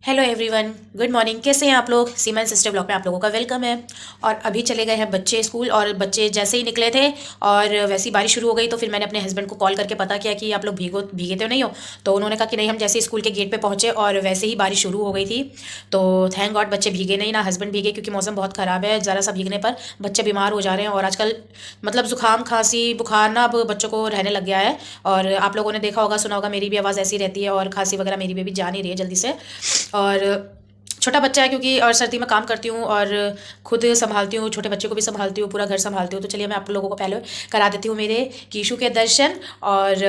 Hello everyone, good morning. कैसे हैं आप लोग? सीमन सिस्टर ब्लॉग में आप लोगों का वेलकम है। और अभी चले गए हैं बच्चे स्कूल, और बच्चे जैसे ही निकले थे और वैसी बारिश शुरू हो गई, तो फिर मैंने अपने हस्बैंड को कॉल करके पता किया कि आप लोग भीगे तो नहीं हो। तो उन्होंने कहा कि नहीं, हम जैसे स्कूल के गेट पे पहुंचे और वैसे ही बारिश शुरू हो गई थी। तो थैंक गॉड बच्चे भीगे नहीं, ना हस्बैंड भीगे, क्योंकि मौसम बहुत ख़राब है। ज़रा सा भीगने पर बच्चे बीमार हो जा रहे हैं। और आजकल मतलब जुकाम खांसी बुखार ना अब बच्चों को रहने लग गया है। और आप लोगों ने देखा होगा, सुना होगा, मेरी भी आवाज़ ऐसी रहती है और खांसी वगैरह मेरी भी जा नहीं रही है जल्दी से। और छोटा बच्चा है क्योंकि, और सर्दी में काम करती हूँ और खुद संभालती हूँ, छोटे बच्चे को भी संभालती हूँ, पूरा घर संभालती हूँ। तो चलिए मैं आप लोगों को पहले करा देती हूँ मेरे कीशु के दर्शन, और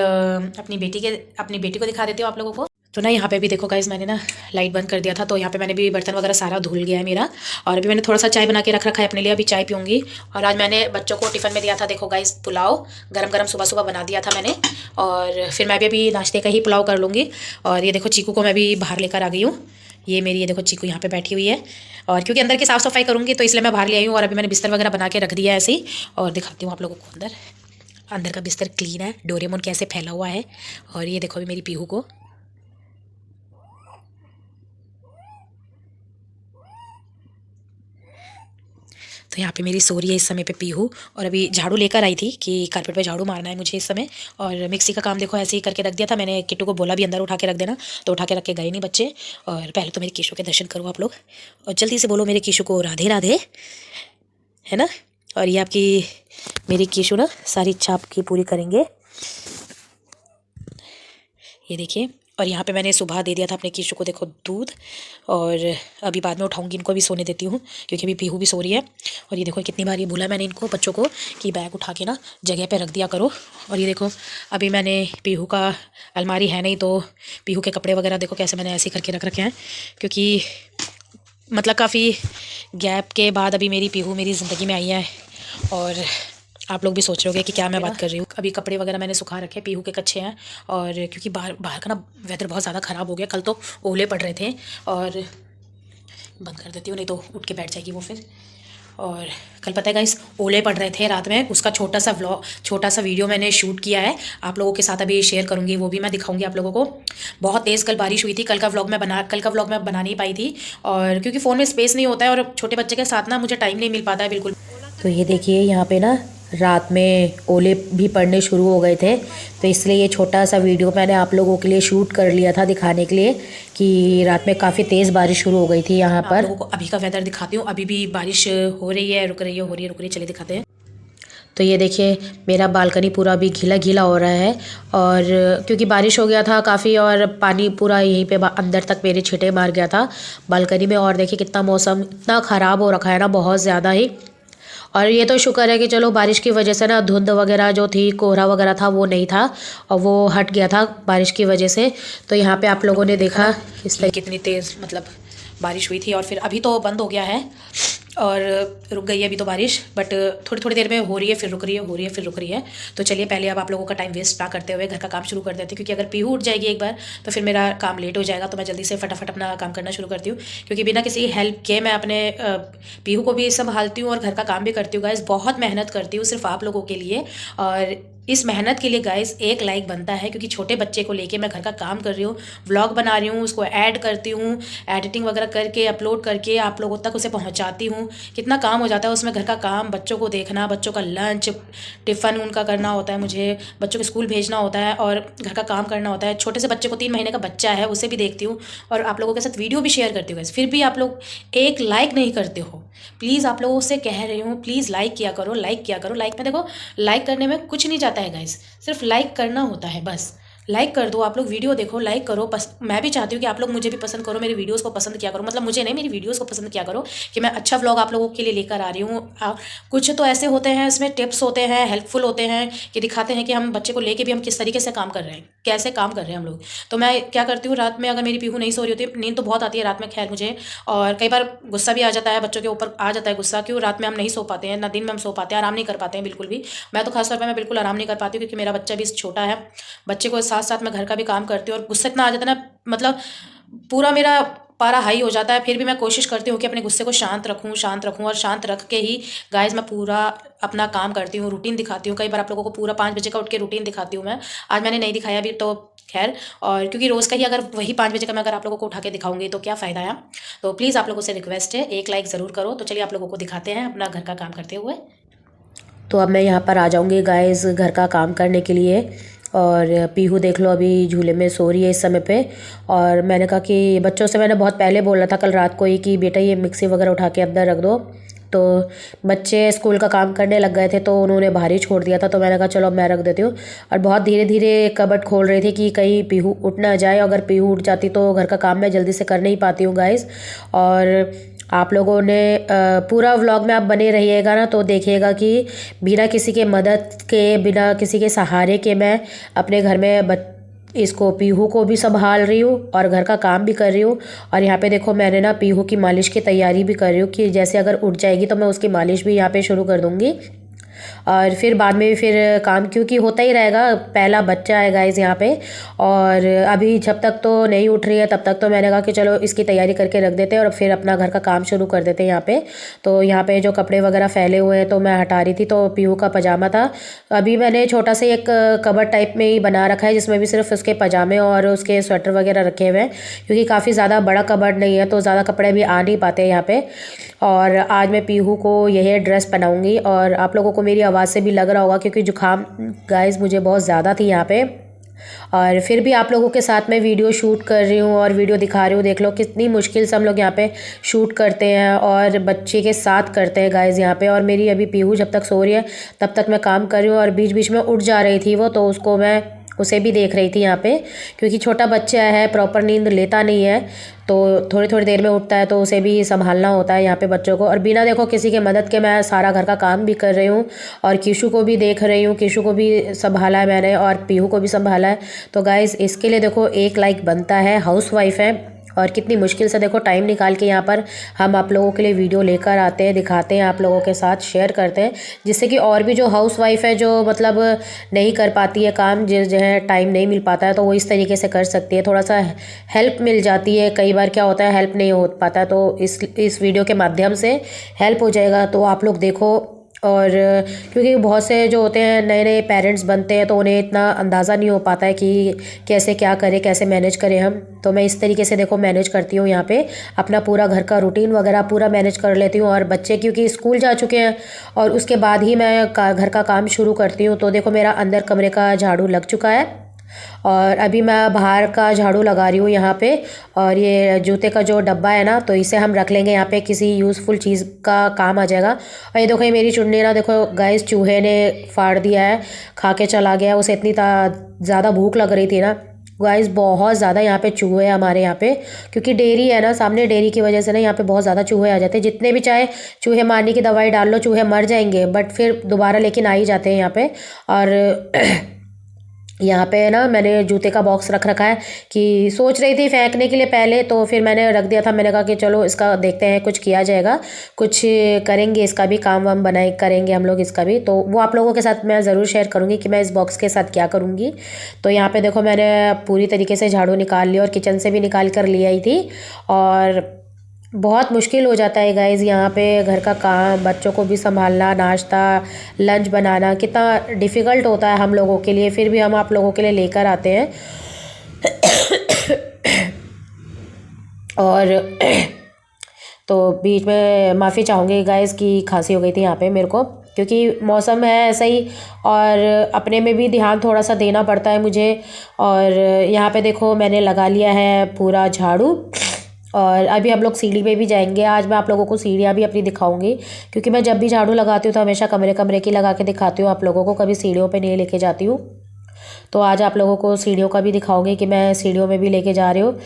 अपनी बेटी को दिखा देती हूँ आप लोगों को। तो ना यहाँ पे भी देखो गाइस, मैंने ना लाइट बंद कर दिया था, तो यहाँ पे मैंने भी बर्तन वगैरह सारा धुल गया है मेरा। और अभी मैंने थोड़ा सा चाय बना के रख रखा है अपने लिए, अभी चाय पीऊँगी। और आज मैंने बच्चों को टिफ़िन में दिया था, देखो गाइस, पुलाव गरम गरम सुबह सुबह बना दिया था मैंने। और फिर मैं भी अभी नाश्ते का ही पुलाव कर लूँगी। और ये देखो चीकू को मैं भी बाहर लेकर आ गई हूँ। ये देखो चीकू यहाँ पे बैठी हुई है। और क्योंकि अंदर की साफ़ सफाई करूँगी तो इसलिए मैं बाहर ले आई हूँ। और अभी मैंने बिस्तर वगैरह बना के रख दिया है ऐसे ही। और दिखाती हूँ आप लोगों को अंदर। अंदर का बिस्तर क्लीन है, डोरेमोन कैसे फैला हुआ है। और ये देखो अभी मेरी पीहू को। तो यहाँ पे मेरी सो रही है इस समय पे पीहू। और अभी झाड़ू लेकर आई थी कि कारपेट पे झाड़ू मारना है मुझे इस समय। और मिक्सी का काम देखो ऐसे ही करके रख दिया था मैंने। किट्टू को बोला भी अंदर उठा के रख देना, तो उठा के रख के गए नहीं बच्चे। और पहले तो मेरे कीशु के दर्शन करो आप लोग, और जल्दी से बोलो मेरे कीशु को राधे राधे, है ना। और ये आपकी मेरी कीशु ना सारी इच्छा आपकी पूरी करेंगे, ये देखिए। और यहाँ पे मैंने सुबह दे दिया था अपने कीशु को, देखो, दूध। और अभी बाद में उठाऊंगी, इनको भी सोने देती हूँ क्योंकि अभी पीहू भी सो रही है। और ये देखो कितनी बार ये बोला मैंने इनको, बच्चों को, कि बैग उठा के ना जगह पे रख दिया करो। और ये देखो अभी मैंने पीहू का, अलमारी है नहीं, तो पीहू के कपड़े वगैरह देखो कैसे मैंने ऐसे करके रख रखे हैं। क्योंकि मतलब काफ़ी गैप के बाद अभी मेरी पीहू मेरी ज़िंदगी में आई है। और आप लोग भी सोच रहे होगे कि क्या मैं बात कर रही हूँ। अभी कपड़े वगैरह मैंने सुखा रखे, पीहू के कच्चे हैं। और क्योंकि बाहर बाहर का ना वेदर बहुत ज़्यादा ख़राब हो गया, कल तो ओले पड़ रहे थे। और बंद कर देती हूँ, नहीं तो उठ के बैठ जाएगी वो फिर। और कल पता है गाइस, ओले पड़ रहे थे रात में, उसका छोटा सा वीडियो मैंने शूट किया है, आप लोगों के साथ अभी शेयर करूँगी, वो भी मैं दिखाऊंगी आप लोगों को। बहुत तेज़ कल बारिश हुई थी। कल का व्लॉग मैं बना नहीं पाई थी, और क्योंकि फ़ोन में स्पेस नहीं होता है, और छोटे बच्चे के साथ ना मुझे टाइम नहीं मिल पाता है बिल्कुल। तो ये देखिए यहाँ पे ना रात में ओले भी पड़ने शुरू हो गए थे, तो इसलिए ये छोटा सा वीडियो मैंने आप लोगों के लिए शूट कर लिया था, दिखाने के लिए कि रात में काफ़ी तेज़ बारिश शुरू हो गई थी यहाँ पर। आप लोगों को अभी का वेदर दिखाती हूँ, अभी भी बारिश हो रही है, रुक रही है, हो रही है, रुक रही है, चलिए दिखाते हैं। तो ये देखिए मेरा बालकनी पूरा भी गीला गीला हो रहा है। और क्योंकि बारिश हो गया था काफ़ी, और पानी पूरा यहीं पे अंदर तक मेरे छींटे मार गया था बालकनी में। और देखिए कितना मौसम इतना ख़राब हो रखा है ना, बहुत ज़्यादा ही। और ये तो शुक्र है कि चलो बारिश की वजह से ना धुंध वगैरह जो थी, कोहरा वगैरह था, वो नहीं था, और वो हट गया था बारिश की वजह से। तो यहाँ पे आप लोगों ने देखा इस तरह कितनी तेज़ मतलब बारिश हुई थी। और फिर अभी तो बंद हो गया है और रुक गई है अभी तो बारिश, बट थोड़ी थोड़ी देर में हो रही है, फिर रुक रही है, हो रही है, फिर रुक रही है। तो चलिए पहले अब आप लोगों का टाइम वेस्ट ना करते हुए घर का काम शुरू कर देते हैं, क्योंकि अगर पीहू उठ जाएगी एक बार तो फिर मेरा काम लेट हो जाएगा। तो मैं जल्दी से फटाफट अपना काम करना शुरू करती हूँ, क्योंकि बिना किसी हेल्प के मैं अपने पीहू को भी संभालती हूँ और घर का काम भी करती हूँ। गाइस बहुत मेहनत करती हूँ सिर्फ आप लोगों के लिए, और इस मेहनत के लिए गाइस एक लाइक बनता है, क्योंकि छोटे बच्चे को लेके मैं घर का काम कर रही हूँ, व्लॉग बना रही हूँ, उसको ऐड करती हूँ, एडिटिंग वगैरह करके अपलोड करके आप लोगों तक उसे पहुँचाती हूँ। कितना काम हो जाता है उसमें, घर का काम, बच्चों को देखना, बच्चों का लंच टिफ़न उनका करना होता है, मुझे बच्चों को स्कूल भेजना होता है, और घर का काम करना होता है। छोटे से बच्चे को 3 महीने का बच्चा है, उसे भी देखती हूँ, और आप लोगों के साथ वीडियो भी शेयर करती हूँ। फिर भी आप लोग एक लाइक नहीं करते हो। प्लीज़ आप लोगों से कह रही हूँ, प्लीज़ लाइक किया करो, लाइक किया करो। लाइक में देखो, लाइक करने में कुछ नहीं जाता है गाइस, सिर्फ लाइक करना होता है बस। लाइक कर दो, आप लोग वीडियो देखो, लाइक करो। मैं भी चाहती हूँ कि आप लोग मुझे भी पसंद करो, मेरी वीडियोस को पसंद किया करो, मतलब मुझे नहीं, मेरी वीडियोस को पसंद किया करो, कि मैं अच्छा व्लॉग आप लोगों के लिए लेकर आ रही हूँ। कुछ तो ऐसे होते हैं, इसमें टिप्स होते हैं, हेल्पफुल होते हैं, कि दिखाते हैं कि हम बच्चे को लेके भी हम किस तरीके से काम कर रहे हैं, कैसे काम कर रहे हैं हम लोग। तो मैं क्या करती हूँ, रात में अगर मेरी पीहू नहीं सो रही होती, नींद तो बहुत आती है रात में खैर मुझे, और कई बार गुस्सा भी आ जाता है, बच्चों के ऊपर आ जाता है गुस्सा, क्यों रात में हम नहीं सो पाते हैं, ना दिन में हम सो पाते हैं, आराम नहीं कर पाते हैं बिल्कुल भी। मैं तो खासतौर पर मैं बिल्कुल आराम नहीं कर पाती हूँ, क्योंकि मेरा बच्चा भी छोटा है। बच्चे को साथ साथ मैं घर का भी काम करती हूँ, और गुस्सा इतना आ जाता है ना, मतलब पूरा मेरा पारा हाई हो जाता है। फिर भी मैं कोशिश करती हूँ कि अपने गुस्से को शांत रखूँ, और शांत रख के ही गाइस मैं पूरा अपना काम करती हूँ, रूटीन दिखाती हूँ। कई बार आप लोगों को पूरा 5 बजे का उठ के रूटीन दिखाती हूँ मैं। आज मैंने नहीं दिखाया अभी, तो खैर, और क्योंकि रोज़ का ही अगर वही 5 बजे का मैं अगर आप लोगों को उठा के दिखाऊंगी तो क्या फ़ायदा है। तो प्लीज़ आप लोगों से रिक्वेस्ट है, एक लाइक ज़रूर करो। तो चलिए आप लोगों को दिखाते हैं अपना घर का काम करते हुए। तो अब मैं यहाँ पर आ जाऊँगी गाइस घर का काम करने के लिए। और पीहू देख लो अभी झूले में सो रही है इस समय पे। और मैंने कहा कि बच्चों से मैंने बहुत पहले बोला था कल रात को ही कि बेटा ये मिक्सी वगैरह उठा के अंदर रख दो। तो बच्चे स्कूल का काम करने लग गए थे तो उन्होंने बाहर ही छोड़ दिया था। तो मैंने कहा चलो अब मैं रख देती हूँ। और बहुत धीरे धीरे कबर्ड खोल रही थी कि कहीं पीहू उठ ना जाए। अगर पीहू उठ जाती तो घर का काम मैं जल्दी से कर नहीं पाती हूँ गाइस। और आप लोगों ने पूरा व्लॉग में आप बने रहिएगा ना तो देखिएगा कि बिना किसी के मदद के, बिना किसी के सहारे के मैं अपने घर में इसको पीहू को भी संभाल रही हूँ और घर का काम भी कर रही हूँ। और यहाँ पे देखो मैंने ना पीहू की मालिश की तैयारी भी कर रही हूँ कि जैसे अगर उठ जाएगी तो मैं उसकी मालिश भी यहाँ पे शुरू कर दूँगी। और फिर बाद में भी फिर काम क्योंकि होता ही रहेगा, पहला बच्चा है गाइस यहाँ पे। और अभी जब तक तो नहीं उठ रही है तब तक तो मैंने कहा कि चलो इसकी तैयारी करके रख देते हैं और फिर अपना घर का काम शुरू कर देते हैं यहाँ पे। तो यहाँ पे जो कपड़े वगैरह फैले हुए हैं तो मैं हटा रही थी। तो पीहू का पजामा था, अभी मैंने छोटा सा एक कबर्ड टाइप में ही बना रखा है जिसमें भी सिर्फ उसके पजामे और उसके स्वेटर वगैरह रखे हुए हैं क्योंकि काफ़ी ज़्यादा बड़ा कबर्ड नहीं है तो ज़्यादा कपड़े भी आ नहीं पाते यहाँ पे। और आज मैं पीहू को यही ड्रेस पहनाऊंगी। और आप लोगों को मेरी आवाज़ से भी लग रहा होगा क्योंकि जुकाम गाइस मुझे बहुत ज़्यादा थी यहाँ पे। और फिर भी आप लोगों के साथ मैं वीडियो शूट कर रही हूँ और वीडियो दिखा रही हूँ। देख लो कितनी मुश्किल से हम लोग यहाँ पे शूट करते हैं और बच्चे के साथ करते हैं गाइस यहाँ पे। और मेरी अभी पीहू जब तक सो रही है तब तक मैं काम कर रही हूँ और बीच बीच में उठ जा रही थी वो, तो उसको मैं उसे भी देख रही थी यहाँ पे क्योंकि छोटा बच्चा है, प्रॉपर नींद लेता नहीं है तो थोड़ी थोड़ी देर में उठता है तो उसे भी संभालना होता है यहाँ पे बच्चों को। और बिना देखो किसी के मदद के मैं सारा घर का काम भी कर रही हूँ और कीशु को भी देख रही हूँ, कीशु को भी संभाला है मैंने और पीहू को भी संभाला है। तो गाइस इसके लिए देखो एक लाइक बनता है, हाउस वाइफ है और कितनी मुश्किल से देखो टाइम निकाल के यहाँ पर हम आप लोगों के लिए वीडियो लेकर आते हैं, दिखाते हैं, आप लोगों के साथ शेयर करते हैं जिससे कि और भी जो हाउस वाइफ है जो मतलब नहीं कर पाती है काम, जो है टाइम नहीं मिल पाता है तो वो इस तरीके से कर सकती है, थोड़ा सा हेल्प मिल जाती है। कई बार क्या होता है हेल्प नहीं हो पाता है तो इस वीडियो के माध्यम से हेल्प हो जाएगा। तो आप लोग देखो। और क्योंकि बहुत से जो होते हैं नए नए पेरेंट्स बनते हैं तो उन्हें इतना अंदाज़ा नहीं हो पाता है कि कैसे क्या करें, कैसे मैनेज करें हम। तो मैं इस तरीके से देखो मैनेज करती हूँ यहाँ पे अपना पूरा घर का रूटीन वगैरह पूरा मैनेज कर लेती हूँ। और बच्चे क्योंकि स्कूल जा चुके हैं और उसके बाद ही मैं घर का काम शुरू करती हूँ। तो देखो मेरा अंदर कमरे का झाड़ू लग चुका है और अभी मैं बाहर का झाड़ू लगा रही हूँ यहाँ पे। और ये जूते का जो डब्बा है ना तो इसे हम रख लेंगे यहाँ पे, किसी यूज़फुल चीज़ का काम आ जाएगा। और ये देखो ये मेरी चुन्नी ना देखो गाइस चूहे ने फाड़ दिया है, खा के चला गया। उसे इतनी ज़्यादा भूख लग रही थी ना गाइस, बहुत ज़्यादा यहाँ पे चूहे हैं हमारे यहाँ पे क्योंकि डेयरी है ना सामने, डेयरी की वजह से ना यहाँ पे बहुत ज़्यादा चूहे आ जाते हैं। जितने भी चाहे चूहे मारने की दवाई डाल लो चूहे मर जाएंगे बट फिर दोबारा लेकिन आ ही जाते हैं यहाँ पे। और यहाँ पे ना मैंने जूते का बॉक्स रख रखा है कि सोच रही थी फेंकने के लिए पहले तो फिर मैंने रख दिया था। मैंने कहा कि चलो इसका देखते हैं कुछ किया जाएगा, कुछ करेंगे, इसका भी काम वाम बनाए करेंगे हम लोग इसका भी। तो वो आप लोगों के साथ मैं ज़रूर शेयर करूँगी कि मैं इस बॉक्स के साथ क्या करूँगी। तो यहाँ पे देखो मैंने पूरी तरीके से झाड़ू निकाल लिया और किचन से भी निकाल कर लिया ही थी। और बहुत मुश्किल हो जाता है गाइज़ यहाँ पे घर का काम, बच्चों को भी संभालना, नाश्ता लंच बनाना कितना डिफ़िकल्ट होता है हम लोगों के लिए, फिर भी हम आप लोगों के लिए लेकर आते हैं। और तो बीच में माफ़ी चाहूँगी गाइज़ कि खांसी हो गई थी यहाँ पे मेरे को क्योंकि मौसम है ऐसा ही और अपने में भी ध्यान थोड़ा सा देना पड़ता है मुझे। और यहाँ पे देखो मैंने लगा लिया है पूरा झाड़ू और अभी हम लोग सीढ़ी पे भी जाएंगे। आज मैं आप लोगों को सीढ़ियाँ भी अपनी दिखाऊंगी क्योंकि मैं जब भी झाड़ू लगाती हूँ तो हमेशा कमरे कमरे की लगा के दिखाती हूँ आप लोगों को, कभी सीढ़ियों पे नहीं लेके जाती हूँ। तो आज आप लोगों को सीढ़ियों का भी दिखाऊंगी कि मैं सीढ़ियों में भी लेके जा रही हूँ।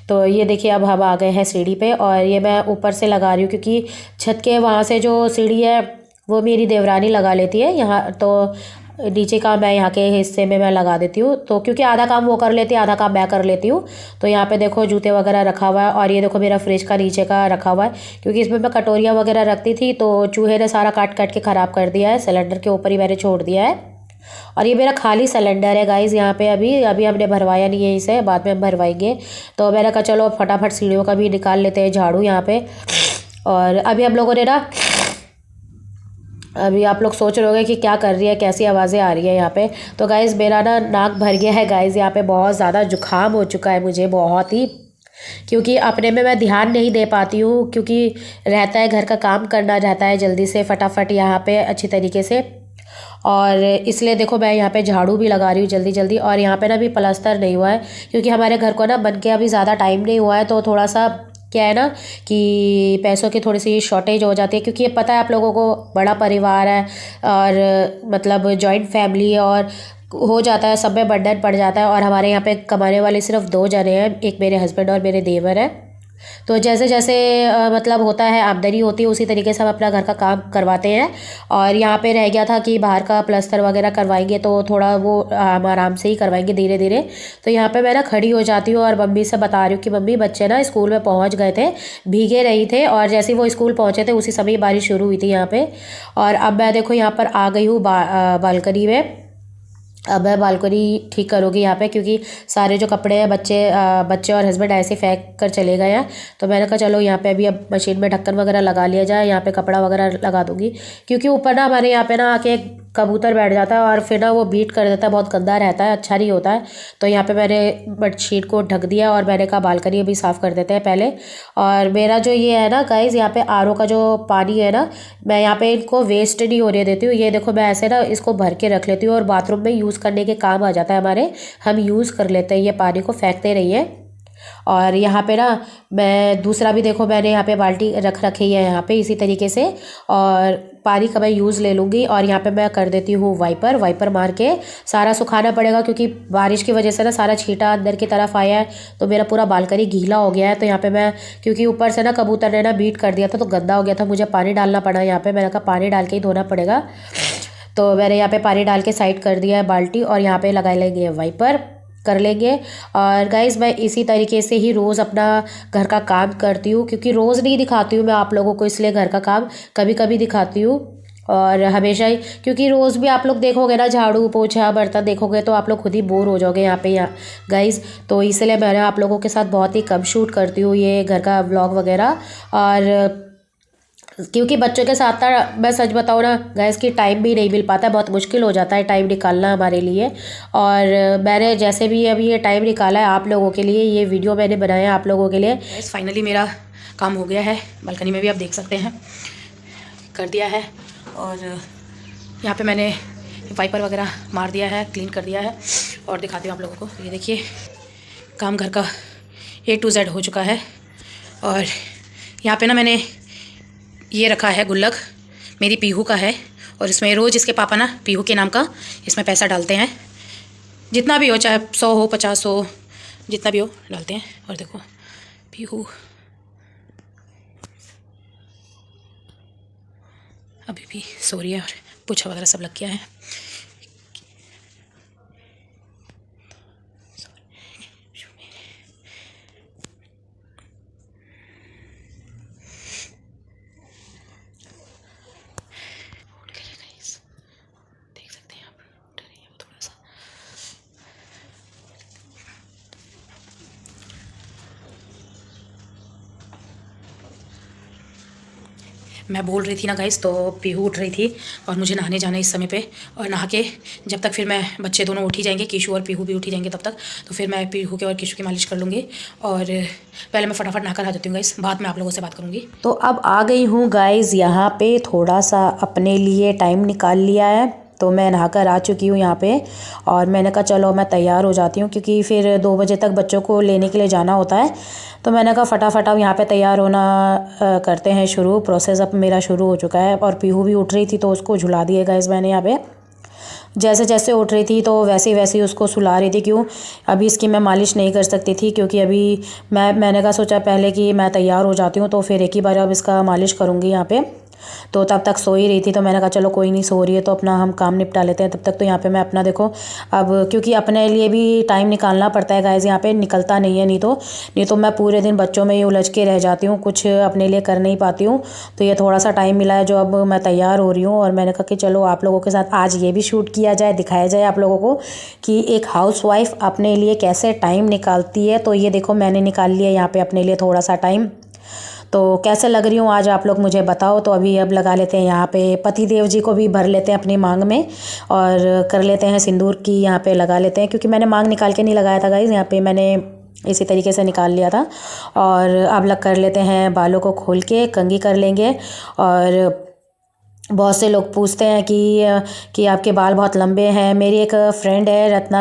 तो ये देखिए अब हम आ गए हैं सीढ़ी पे और ये मैं ऊपर से लगा रही हूँ क्योंकि छत के वहाँ से जो सीढ़ी है वो मेरी देवरानी लगा लेती है यहाँ, तो नीचे का मैं यहाँ के हिस्से में मैं लगा देती हूँ। तो क्योंकि आधा काम वो कर लेती है आधा काम मैं कर लेती हूँ। तो यहाँ पे देखो जूते वगैरह रखा हुआ है और ये देखो मेरा फ्रिज का नीचे का रखा हुआ है क्योंकि इसमें मैं कटोरियाँ वगैरह रखती थी तो चूहे ने सारा काट काट के ख़राब कर दिया है, सिलेंडर के ऊपर ही मैंने छोड़ दिया है। और ये मेरा खाली सिलेंडर है गाइस यहाँ पे, अभी अभी हमने भरवाया नहीं है इसे, बाद में हम भरवाएंगे। तो मैंने कहा चलो फटाफट सीढ़ियों का भी निकाल लेते हैं झाड़ू यहाँ पे। और अभी हम लोगों ने ना अभी आप लोग सोच रहे होंगे कि क्या कर रही है, कैसी आवाज़ें आ रही है यहाँ पे। तो गाइज़ मेरा ना नाक भर गया है गाइज़, यहाँ पे बहुत ज़्यादा जुकाम हो चुका है मुझे बहुत ही, क्योंकि अपने में मैं ध्यान नहीं दे पाती हूँ, क्योंकि रहता है घर का काम करना रहता है जल्दी से फटाफट यहाँ पे अच्छी तरीके से। और इसलिए देखो मैं यहाँ पे झाड़ू भी लगा रही हूँ जल्दी जल्दी। और यहाँ पे ना अभी प्लास्टर नहीं हुआ है, क्योंकि हमारे घर को ना बन के अभी ज़्यादा टाइम नहीं हुआ है, तो थोड़ा सा क्या है ना कि पैसों की थोड़ी सी शॉर्टेज हो जाती है, क्योंकि ये पता है आप लोगों को बड़ा परिवार है और मतलब जॉइंट फैमिली है, और हो जाता है सब में बर्डन पड़ जाता है। और हमारे यहाँ पे कमाने वाले सिर्फ 2 जने हैं, एक मेरे हस्बैंड और मेरे देवर हैं। तो जैसे जैसे मतलब होता है आमदनी होती है उसी तरीके से हम अपना घर का काम करवाते हैं। और यहाँ पे रह गया था कि बाहर का प्लस्तर वगैरह करवाएंगे, तो थोड़ा वो हम आराम से ही करवाएंगे धीरे धीरे। तो यहाँ पे मैं ना खड़ी हो जाती हूँ और मम्मी से बता रही हूँ कि मम्मी बच्चे ना स्कूल में पहुँच गए थे, भीगे रही थे, और जैसे ही वो स्कूल पहुँचे थे उसी समय बारिश शुरू हुई थी यहाँ पे। और अब मैं देखो यहाँ पर आ गई हूँ बालकनी में। अब मैं बालकनी ठीक करूँगी यहाँ पे, क्योंकि सारे जो कपड़े हैं बच्चे और हस्बैंड ऐसे फेंक कर चले गए हैं। तो मैंने कहा चलो यहाँ पे अभी अब मशीन में ढक्कन वगैरह लगा लिया जाए, यहाँ पे कपड़ा वगैरह लगा दूँगी, क्योंकि ऊपर ना हमारे यहाँ पे ना आके कबूतर बैठ जाता है और फिर ना वो बीट कर देता है, बहुत गंदा रहता है, अच्छा नहीं होता है। तो यहाँ पे मैंने बेडशीट को ढक दिया और मैंने कहा बालकनी अभी साफ़ कर देते हैं पहले। और मेरा जो ये है ना गाइज़, यहाँ पे आरओ का जो पानी है ना, मैं यहाँ पे इनको वेस्ट नहीं होने देती हूँ। ये देखो मैं ऐसे ना इसको भर के रख लेती हूँ और बाथरूम में यूज़ करने के काम आ जाता है हमारे, हम यूज़ कर लेते हैं, ये पानी को फेंकते रहिए। और यहाँ पे ना मैं दूसरा भी देखो मैंने यहाँ पे बाल्टी रख रखी है यहाँ पे इसी तरीके से, और पानी का मैं यूज़ ले लूँगी। और यहाँ पे मैं कर देती हूँ वाइपर मार के सारा सुखाना पड़ेगा, क्योंकि बारिश की वजह से ना सारा छींटा अंदर की तरफ आया है, तो मेरा पूरा बालकनी गीला हो गया है। तो यहाँ पे मैं, क्योंकि ऊपर से ना कबूतर ने ना बीट कर दिया था तो गंदा हो गया था, मुझे पानी डालना पड़ा यहाँ पे, मैंने कहा पानी डाल के ही धोना पड़ेगा। तो मैंने यहाँ पे पानी डाल के साइड कर दिया है बाल्टी, और यहाँ पे लगा लेंगे वाइपर कर लेंगे। और गाइज़ मैं इसी तरीके से ही रोज़ अपना घर का काम करती हूँ, क्योंकि रोज़ नहीं दिखाती हूँ मैं आप लोगों को, इसलिए घर का काम कभी कभी दिखाती हूँ। और हमेशा ही, क्योंकि रोज़ भी आप लोग देखोगे ना झाड़ू पोछा बर्तन देखोगे तो आप लोग खुद ही बोर हो जाओगे यहाँ पे गाइज़। तो इसलिए मैं आप लोगों के साथ बहुत ही कम शूट करती हूँ ये घर का व्लॉग वगैरह। और क्योंकि बच्चों के साथ ना मैं सच बताऊँ ना गैस की टाइम भी नहीं मिल पाता है, बहुत मुश्किल हो जाता है टाइम निकालना हमारे लिए। और मैंने जैसे भी अभी ये टाइम निकाला है आप लोगों के लिए, ये वीडियो मैंने बनाया आप लोगों के लिए। गैस फाइनली मेरा काम हो गया है, बालकनी में भी आप देख सकते हैं कर दिया है। और यहाँ पे मैंने वाइपर वगैरह मार दिया है, क्लीन कर दिया है। और दिखाती हूँ आप लोगों को, ये देखिए काम घर का A to Z हो चुका है। और यहाँ पे ना मैंने ये रखा है गुल्लक, मेरी पीहू का है, और इसमें रोज़ इसके पापा ना पीहू के नाम का इसमें पैसा डालते हैं, जितना भी हो, चाहे 100 हो 50 हो, जितना भी हो डालते हैं। और देखो पीहू अभी भी सो रही है और पूछा वगैरह सब लग गया है। देख सकते हैं आप, उठ रही है वो थोड़ा सा। मैं बोल रही थी ना गाइस, तो पीहू उठ रही थी और मुझे नहाने जाना है इस समय पे। और नहा के जब तक फिर मैं बच्चे दोनों उठ ही जाएंगे, कीशु और पीहू भी उठ ही जाएंगे तब तक, तो फिर मैं पीहू के और कीशु की मालिश कर लूँगी। और पहले मैं फटाफट नहाकर आ जाती हूँ गाइस, बाद में आप लोगों से बात करूँगी। तो अब आ गई हूँ गाइस, यहाँ पे थोड़ा सा अपने लिए टाइम निकाल लिया है, तो मैं नहाकर आ चुकी हूँ यहाँ पे। और मैंने कहा चलो मैं तैयार हो जाती हूँ, क्योंकि फिर 2 बजे तक बच्चों को लेने के लिए जाना होता है। तो मैंने कहा फटाफट अब यहाँ पे तैयार होना करते हैं शुरू, प्रोसेस अब मेरा शुरू हो चुका है। और पीहू भी उठ रही थी तो उसको झुला दिए गाइस मैंने यहाँ पे, जैसे जैसे उठ रही थी तो वैसे वैसे ही उसको सुला रही थी। क्यों, अभी इसकी मैं मालिश नहीं कर सकती थी, क्योंकि अभी मैंने कहा सोचा पहले कि मैं तैयार हो जाती हूँ तो फिर एक ही बार अब इसका मालिश करूँगी यहाँ पे। तो तब तक सो ही रही थी, तो मैंने कहा चलो कोई नहीं, सो रही है तो अपना हम काम निपटा लेते हैं तब तक। तो यहाँ पे मैं अपना देखो अब, क्योंकि अपने लिए भी टाइम निकालना पड़ता है गाइस, यहाँ पे निकलता नहीं है, नहीं तो मैं पूरे दिन बच्चों में ही उलझ के रह जाती हूँ, कुछ अपने लिए कर नहीं पाती हूँ। तो ये थोड़ा सा टाइम मिला है जो अब मैं तैयार हो रही हूँ, और मैंने कहा कि चलो आप लोगों के साथ आज ये भी शूट किया जाए, दिखाया जाए आप लोगों को कि एक हाउसवाइफ अपने लिए कैसे टाइम निकालती है। तो ये देखो मैंने निकाल लिया यहाँ पे अपने लिए थोड़ा सा टाइम। तो कैसे लग रही हूँ आज आप लोग मुझे बताओ। तो अभी अब लगा लेते हैं यहाँ पे पति देव जी को भी भर लेते हैं अपनी मांग में, और कर लेते हैं सिंदूर की यहाँ पे लगा लेते हैं, क्योंकि मैंने मांग निकाल के नहीं लगाया था गाइज़, यहाँ पे मैंने इसी तरीके से निकाल लिया था। और अब लग कर लेते हैं बालों को खोल के कंघी कर लेंगे। और बहुत से लोग पूछते हैं कि आपके बाल बहुत लंबे हैं। मेरी एक फ्रेंड है रत्ना,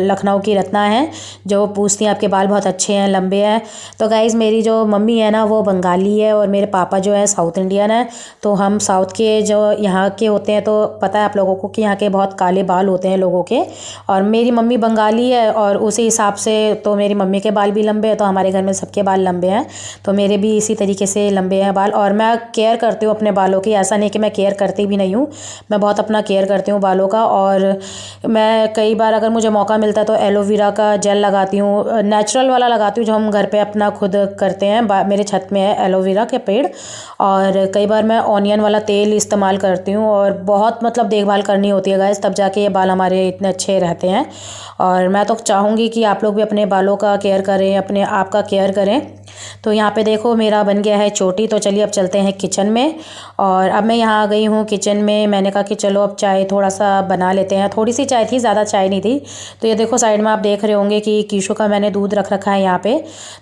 लखनऊ की रत्ना है, जो पूछती हैं आपके बाल बहुत अच्छे हैं, लंबे हैं। तो गाइज़ मेरी जो मम्मी है ना वो बंगाली है, और मेरे पापा जो है साउथ इंडियन है। तो हम साउथ के जो यहाँ के होते हैं, तो पता है आप लोगों को कि यहाँ के बहुत काले बाल होते हैं लोगों के। और मेरी मम्मी बंगाली है, और उसी हिसाब से तो मेरी मम्मी के बाल भी लंबे हैं, तो हमारे घर में सबके बाल लंबे हैं। तो मेरे भी इसी तरीके से लंबे हैं बाल। और मैं केयर करती हूँ अपने बालों की, ऐसा नहीं कि मैं केयर करती भी नहीं हूँ, मैं बहुत अपना केयर करती हूँ बालों का। और मैं कई बार अगर मुझे मौका मिलता है तो एलोवेरा का जेल लगाती हूँ, नेचुरल वाला लगाती हूँ जो हम घर पे अपना खुद करते हैं। मेरे छत में है एलोवेरा के पेड़। और कई बार मैं ऑनियन वाला तेल इस्तेमाल करती हूँ, और बहुत मतलब देखभाल करनी होती है गाइस, तब जाके ये बाल हमारे इतने अच्छे रहते हैं। और मैं तो चाहूँगी कि आप लोग भी अपने बालों का केयर करें, अपने आप का केयर करें। तो यहाँ पे देखो मेरा बन गया है चोटी। तो चलिए अब चलते हैं किचन में। और अब मैं यहाँ आ गई हूँ किचन में। मैंने कहा कि चलो अब चाय थोड़ा सा बना लेते हैं। थोड़ी सी चाय थी, ज़्यादा चाय नहीं थी। तो ये देखो साइड में आप देख रहे होंगे कि कीशु का मैंने दूध रख रखा है यहाँ पे।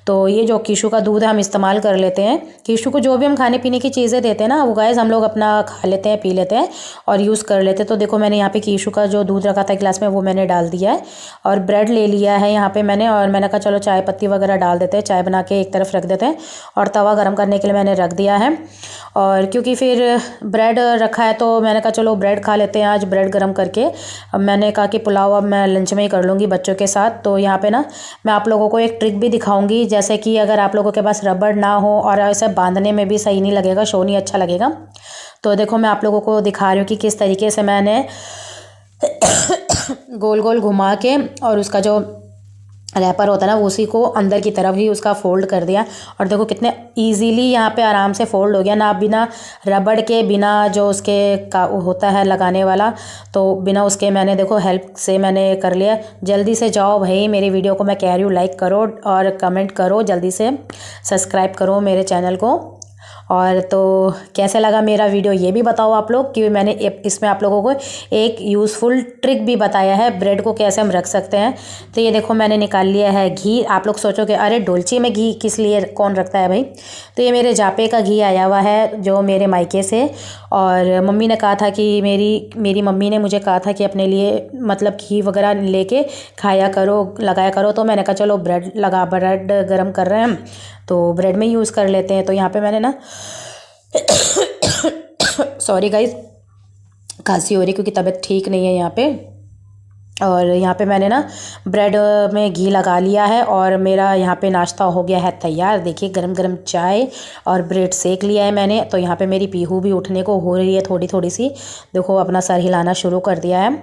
तो ये जो कीशु का दूध है हम इस्तेमाल कर लेते हैं। कीशु को जो भी हम खाने पीने की चीज़ें देते हैं ना, वो गाइस हम लोग अपना खा लेते हैं, पी लेते हैं और यूज़ कर लेते हैं। तो देखो मैंने यहाँ पे कीशु का जो दूध रखा था गिलास में, वो मैंने डाल दिया है। और ब्रेड ले लिया है यहाँ पे मैंने, और मैंने कहा चलो चाय पत्ती वगैरह डाल देते हैं, चाय बना के एक तरफ रख देते हैं। और तवा गरम करने के लिए मैंने रख दिया है। और क्योंकि फिर ब्रेड रखा है तो मैंने कहा चलो ब्रेड खा लेते हैं आज, ब्रेड गरम करके। अब मैंने कहा कि पुलाव अब मैं लंच में ही कर लूँगी बच्चों के साथ। तो यहाँ पे ना मैं आप लोगों को एक ट्रिक भी दिखाऊंगी, जैसे कि अगर आप लोगों के पास रबड़ ना हो और ऐसे बांधने में भी सही नहीं लगेगा, शो नहीं अच्छा लगेगा। तो देखो मैं आप लोगों को दिखा रही हूँ कि किस तरीके से मैंने गोल गोल घुमा के, और उसका जो रैपर होता है ना उसी को अंदर की तरफ ही उसका फोल्ड कर दिया। और देखो कितने इजीली यहाँ पे आराम से फोल्ड हो गया ना, बिना रबड़ के, बिना जो उसके का होता है लगाने वाला, तो बिना उसके मैंने देखो हेल्प से मैंने कर लिया। जल्दी से जाओ भाई मेरी वीडियो को, मैं कह रही हूँ लाइक करो और कमेंट करो, जल्दी से सब्सक्राइब करो मेरे चैनल को। और तो कैसे लगा मेरा वीडियो ये भी बताओ आप लोग, कि मैंने इसमें आप लोगों को एक यूज़फुल ट्रिक भी बताया है ब्रेड को कैसे हम रख सकते हैं। तो ये देखो मैंने निकाल लिया है घी। आप लोग सोचोगे अरे डोलची में घी किस लिए कौन रखता है भाई, तो ये मेरे जापे का घी आया हुआ है जो मेरे मायके से। और मम्मी ने कहा था कि मेरी मम्मी ने मुझे कहा था कि अपने लिए मतलब घी वगैरह लेके खाया करो, लगाया करो। तो मैंने कहा चलो ब्रेड गरम कर रहे हैं हम, तो ब्रेड में यूज़ कर लेते हैं। तो यहाँ पे मैंने ना सॉरी गाइस, खांसी हो रही क्योंकि तबीयत ठीक नहीं है यहाँ पे। और यहाँ पे मैंने ना ब्रेड में घी लगा लिया है, और मेरा यहाँ पे नाश्ता हो गया है तैयार। देखिए गरम गरम चाय और ब्रेड सेक लिया है मैंने। तो यहाँ पे मेरी पीहू भी उठने को हो रही है थोड़ी थोड़ी सी, देखो अपना सर हिलाना शुरू कर दिया है।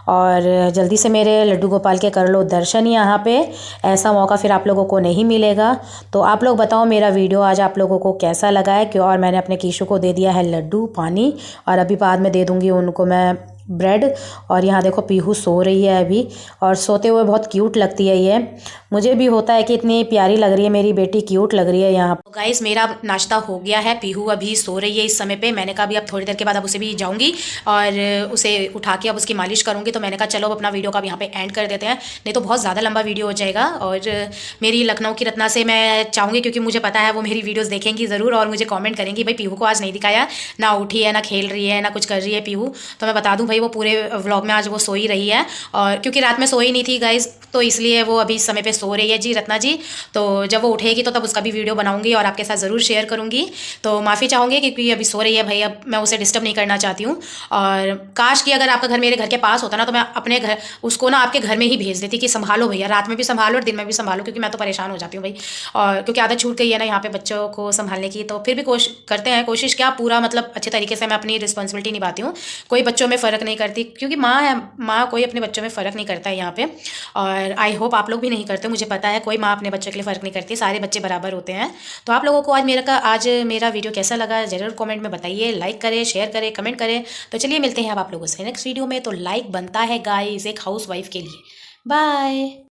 और जल्दी से मेरे लड्डू गोपाल के कर लो दर्शन यहाँ पे, ऐसा मौका फिर आप लोगों को नहीं मिलेगा। तो आप लोग बताओ मेरा वीडियो आज आप लोगों को कैसा लगा है। क्यों, और मैंने अपने कीशु को दे दिया है लड्डू पानी, और अभी बाद में दे दूँगी उनको मैं ब्रेड। और यहाँ देखो पीहू सो रही है अभी, और सोते हुए बहुत क्यूट लगती है ये। मुझे भी होता है कि इतनी प्यारी लग रही है मेरी बेटी, क्यूट लग रही है यहाँ। तो गाइस मेरा नाश्ता हो गया है, पीहू अभी सो रही है इस समय पे। मैंने कहा अभी अब थोड़ी देर के बाद अब उसे भी जाऊँगी और उसे उठा के अब उसकी मालिश करूँगी। तो मैंने कहा चलो अपना वीडियो का अब यहाँ पे एंड कर देते हैं, नहीं तो बहुत ज़्यादा लंबा वीडियो हो जाएगा। और मेरी लखनऊ की रत्ना से मैं चाहूँगी, क्योंकि मुझे पता है वो मेरी वीडियोज़ देखेंगी ज़रूर और मुझे कॉमेंट करेंगी भाई पीहू को आज नहीं दिखाया, ना उठी है, ना खेल रही है, ना कुछ कर रही है पीहू। तो मैं बता दूँ भाई वो पूरे व्लॉग में आज वो सो ही रही है, और क्योंकि रात में सोई नहीं थी गाइज, तो इसलिए वो अभी इस समय पे सो रही है जी रत्ना जी। तो जब वो उठेगी तो तब उसका भी वीडियो बनाऊंगी और आपके साथ ज़रूर शेयर करूंगी। तो माफ़ी चाहूँगी क्योंकि अभी सो रही है भाई, अब मैं उसे डिस्टर्ब नहीं करना चाहती हूँ। और काश कि अगर आपका घर मेरे घर के पास होता ना, तो मैं अपने घर उसको ना आपके घर में ही भेज देती कि संभालो भैया, रात में भी संभालो और दिन में भी संभालो, क्योंकि मैं तो परेशान हो जाती हूँ भाई। और क्योंकि आदत छूट गई है ना यहाँ पे बच्चों को संभालने की, तो फिर भी करते हैं कोशिश, क्या पूरा मतलब अच्छे तरीके से मैं अपनी रिस्पॉन्सिबिलिटी निभाती हूँ। कोई बच्चों में फ़र्क नहीं करती, क्योंकि माँ है, माँ कोई अपने बच्चों में फ़र्क नहीं करता है यहाँ पे। और आई होप आप लोग भी नहीं करते, मुझे पता है कोई माँ अपने बच्चों के लिए फ़र्क नहीं करती, सारे बच्चे बराबर होते हैं। तो आप लोगों को आज मेरा वीडियो कैसा लगा ज़रूर कमेंट में बताइए, लाइक करें, शेयर करें, कमेंट करें। तो चलिए मिलते हैं अब आप लोगों से नेक्स्ट वीडियो में। तो लाइक बनता है गाइस एक हाउस वाइफ के लिए। बाय।